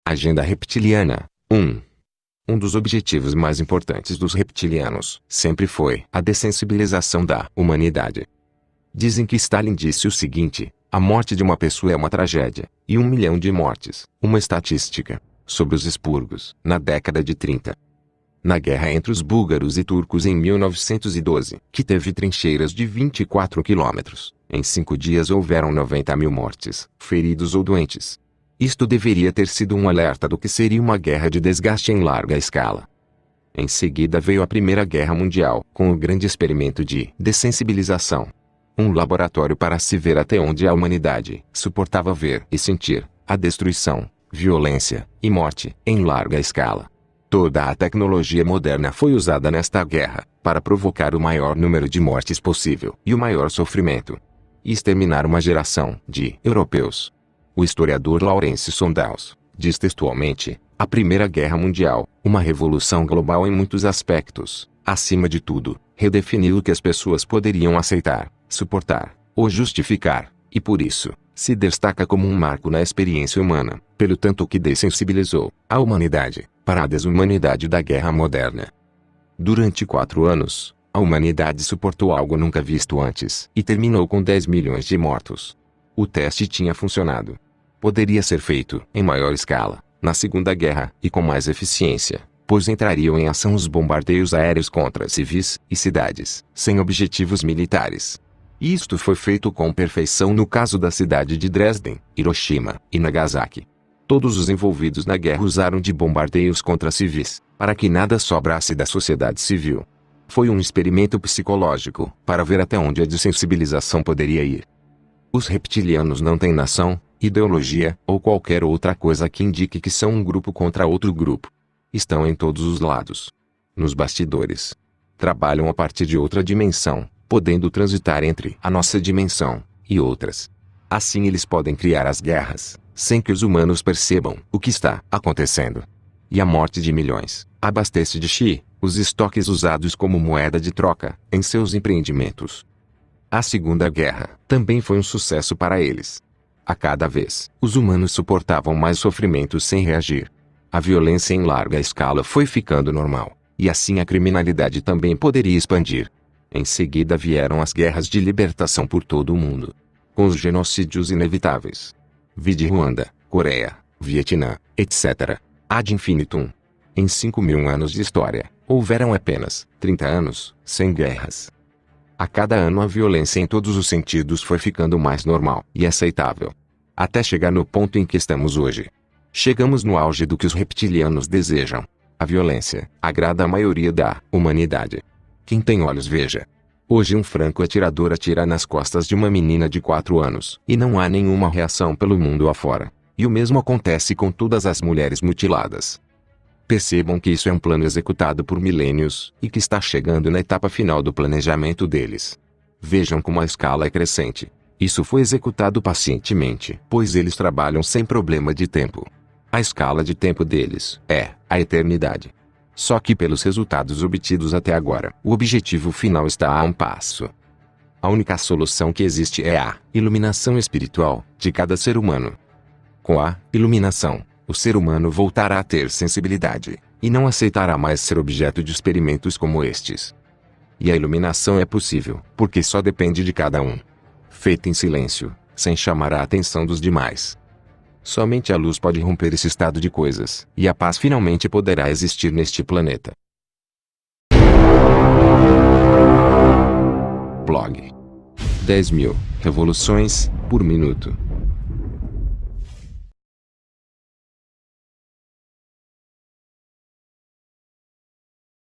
Agenda reptiliana. 1. Um dos objetivos mais importantes dos reptilianos sempre foi a dessensibilização da humanidade. Dizem que Stalin disse o seguinte: a morte de uma pessoa é uma tragédia, e 1 milhão de mortes, uma estatística, sobre os expurgos, na década de 30. Na guerra entre os búlgaros e turcos em 1912, que teve trincheiras de 24 quilômetros, em 5 dias houveram 90 mil mortes, feridos ou doentes. Isto deveria ter sido um alerta do que seria uma guerra de desgaste em larga escala. Em seguida veio a Primeira Guerra Mundial, com o grande experimento de dessensibilização. Um laboratório para se ver até onde a humanidade suportava ver e sentir a destruição, violência e morte em larga escala. Toda a tecnologia moderna foi usada nesta guerra para provocar o maior número de mortes possível e o maior sofrimento, e exterminar uma geração de europeus. O historiador Lawrence Sondaus diz textualmente: a Primeira Guerra Mundial, uma revolução global em muitos aspectos, acima de tudo, redefiniu o que as pessoas poderiam aceitar, suportar ou justificar, e por isso, se destaca como um marco na experiência humana, pelo tanto que dessensibilizou a humanidade para a desumanidade da guerra moderna. Durante 4 anos, a humanidade suportou algo nunca visto antes e terminou com 10 milhões de mortos. O teste tinha funcionado. Poderia ser feito em maior escala, na Segunda Guerra, e com mais eficiência, pois entrariam em ação os bombardeios aéreos contra civis e cidades, sem objetivos militares. Isto foi feito com perfeição no caso da cidade de Dresden, Hiroshima e Nagasaki. Todos os envolvidos na guerra usaram de bombardeios contra civis, para que nada sobrasse da sociedade civil. Foi um experimento psicológico, para ver até onde a dessensibilização poderia ir. Os reptilianos não têm nação, ideologia ou qualquer outra coisa que indique que são um grupo contra outro grupo. Estão em todos os lados. Nos bastidores. Trabalham a partir de outra dimensão, podendo transitar entre a nossa dimensão e outras. Assim eles podem criar as guerras, sem que os humanos percebam o que está acontecendo. E a morte de milhões abastece de chi os estoques usados como moeda de troca em seus empreendimentos. A Segunda Guerra também foi um sucesso para eles. A cada vez, os humanos suportavam mais sofrimentos sem reagir. A violência em larga escala foi ficando normal, e assim a criminalidade também poderia expandir. Em seguida vieram as guerras de libertação por todo o mundo, com os genocídios inevitáveis. Vide Ruanda, Coreia, Vietnã, etc. Ad infinitum. Em 5.000 anos de história, houveram apenas 30 anos sem guerras. A cada ano a violência em todos os sentidos foi ficando mais normal e aceitável. Até chegar no ponto em que estamos hoje. Chegamos no auge do que os reptilianos desejam. A violência agrada a maioria da humanidade. Quem tem olhos veja. Hoje um franco atirador atira nas costas de uma menina de 4 anos e não há nenhuma reação pelo mundo afora. E o mesmo acontece com todas as mulheres mutiladas. Percebam que isso é um plano executado por milênios e que está chegando na etapa final do planejamento deles. Vejam como a escala é crescente. Isso foi executado pacientemente, pois eles trabalham sem problema de tempo. A escala de tempo deles é a eternidade. Só que pelos resultados obtidos até agora, o objetivo final está a um passo. A única solução que existe é a iluminação espiritual de cada ser humano. Com a iluminação, o ser humano voltará a ter sensibilidade, e não aceitará mais ser objeto de experimentos como estes. E a iluminação é possível, porque só depende de cada um. Feita em silêncio, sem chamar a atenção dos demais. Somente a luz pode romper esse estado de coisas, e a paz finalmente poderá existir neste planeta. Blog 10.000 revoluções por minuto.